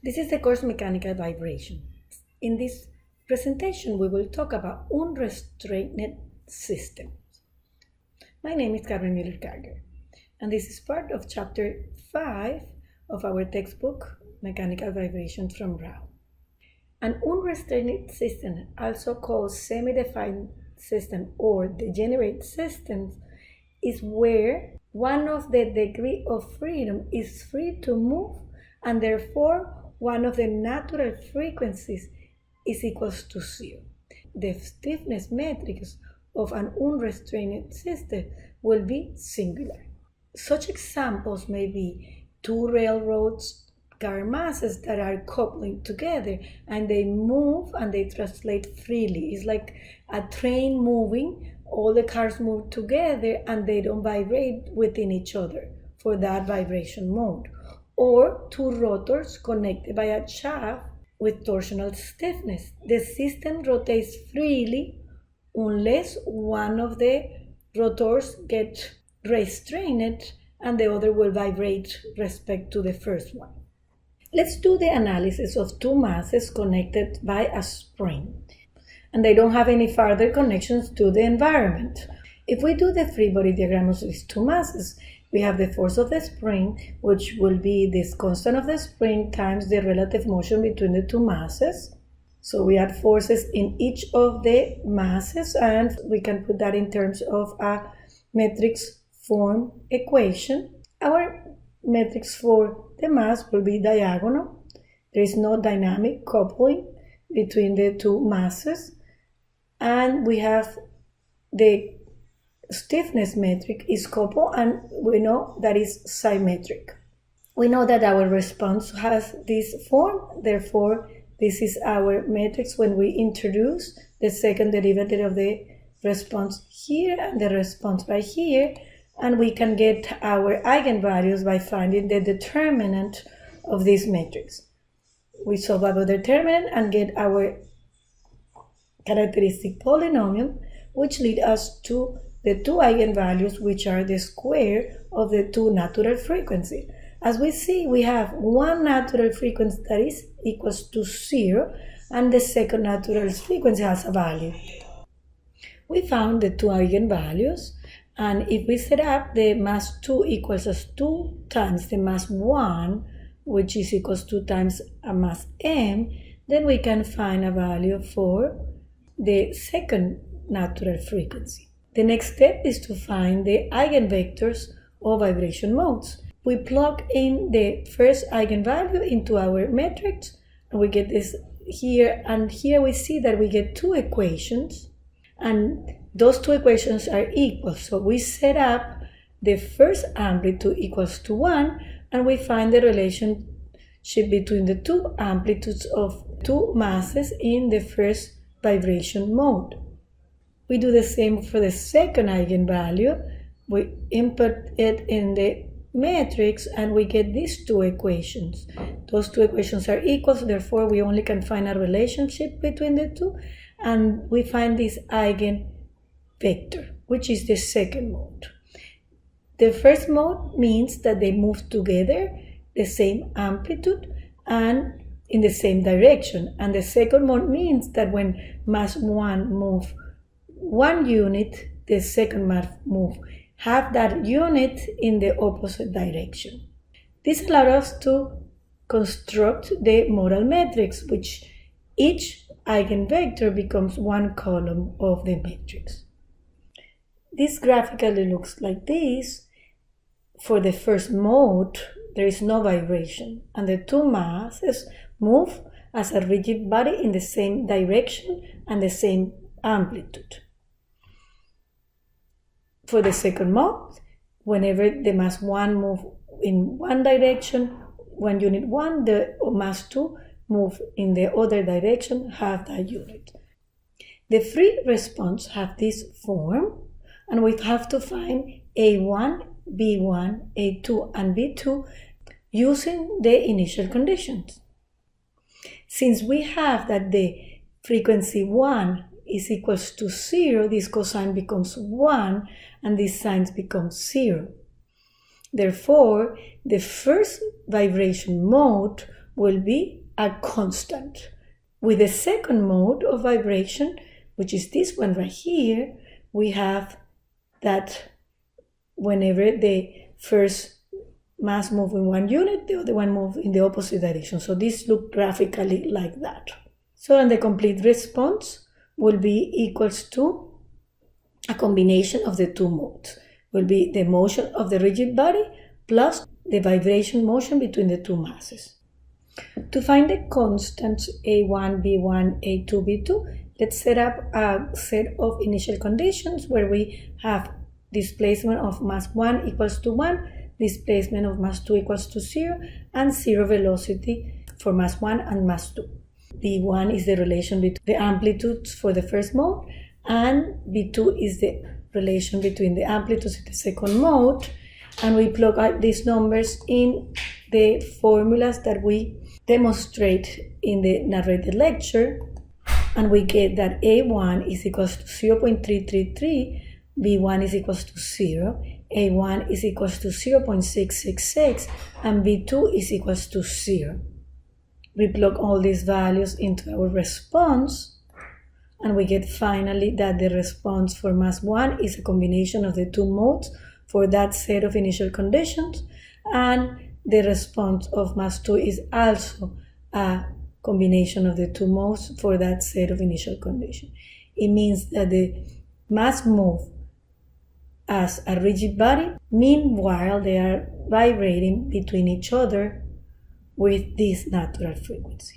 This is the course Mechanical Vibration. In this presentation, we will talk about unrestrained systems. My name is Carmen Muller-Karger, and this is part of Chapter 5 of our textbook, Mechanical Vibration from Rao. An unrestrained system, also called semi-defined system or degenerate systems, is where one of the degree of freedom is free to move, and therefore one of the natural frequencies is equals to 0. The stiffness matrix of an unrestrained system will be singular. Such examples may be two railroads car masses that are coupling together and they move and they translate freely. It's like a train moving, all the cars move together and they don't vibrate within each other for that vibration mode. Or two rotors connected by a shaft with torsional stiffness. The system rotates freely unless one of the rotors gets restrained and the other will vibrate respect to the first one. Let's do the analysis of two masses connected by a spring, and they don't have any further connections to the environment. If we do the free body diagram of these two masses, we have the force of the spring, which will be this constant of the spring times the relative motion between the two masses. So we add forces in each of the masses, and we can put that in terms of a matrix form equation. Our matrix for the mass will be diagonal. There is no dynamic coupling between the two masses. And we have the stiffness metric is coupled, and we know that is symmetric. We know that our response has this form, therefore this is our matrix when we introduce the second derivative of the response here and the response by here, and we can get our eigenvalues by finding the determinant of this matrix. We solve about the determinant and get our characteristic polynomial, which lead us to the two eigenvalues, which are the square of the two natural frequencies. As we see, we have one natural frequency that is equals to 0, and the second natural frequency has a value. We found the two eigenvalues, and if we set up the mass 2 equals as 2 times the mass 1, which is equals to 2 times a mass m, then we can find a value for the second natural frequency. The next step is to find the eigenvectors of vibration modes. We plug in the first eigenvalue into our matrix, and we get this here, and here we see that we get two equations, and those two equations are equal. So we set up the first amplitude equals to 1, and we find the relationship between the two amplitudes of two masses in the first vibration mode. We do the same for the second eigenvalue. We input it in the matrix and we get these two equations. Those two equations are equal, so therefore we only can find a relationship between the two, and we find this eigenvector, which is the second mode. The first mode means that they move together the same amplitude and in the same direction, and the second mode means that when mass 1 move 1 unit, the second mass move half that unit in the opposite direction. This allows us to construct the modal metrics, which each eigenvector becomes one column of the matrix. This graphically looks like this. For the first mode, there is no vibration, and the two masses move as a rigid body in the same direction and the same amplitude. For the second mode, whenever the mass 1 move in one direction, when unit 1, the mass 2 move in the other direction, half that unit. The free response have this form, and we have to find A1, B1, A2, and B2 using the initial conditions. Since we have that the frequency 1 is equals to 0, this cosine becomes 1 and this sine becomes 0. Therefore, the first vibration mode will be a constant. With the second mode of vibration, which is this one right here, we have that whenever the first mass moves in one unit, the other one moves in the opposite direction. So this looks graphically like that. So and the complete response will be equals to a combination of the two modes. Will be the motion of the rigid body plus the vibration motion between the two masses. To find the constants A1, B1, A2, B2, let's set up a set of initial conditions where we have displacement of mass 1 equals to 1, displacement of mass 2 equals to 0, and 0 velocity for mass 1 and mass 2. B1 is the relation between the amplitudes for the first mode, and B2 is the relation between the amplitudes in the second mode, and we plug out these numbers in the formulas that we demonstrate in the narrated lecture, and we get that A1 is equals to 0.333, B1 is equals to 0, A1 is equals to 0.666, and B2 is equals to 0. We plug all these values into our response, and we get finally that the response for mass 1 is a combination of the two modes for that set of initial conditions, and the response of mass 2 is also a combination of the two modes for that set of initial conditions. It means that the mass move as a rigid body, meanwhile they are vibrating between each other with this natural frequency.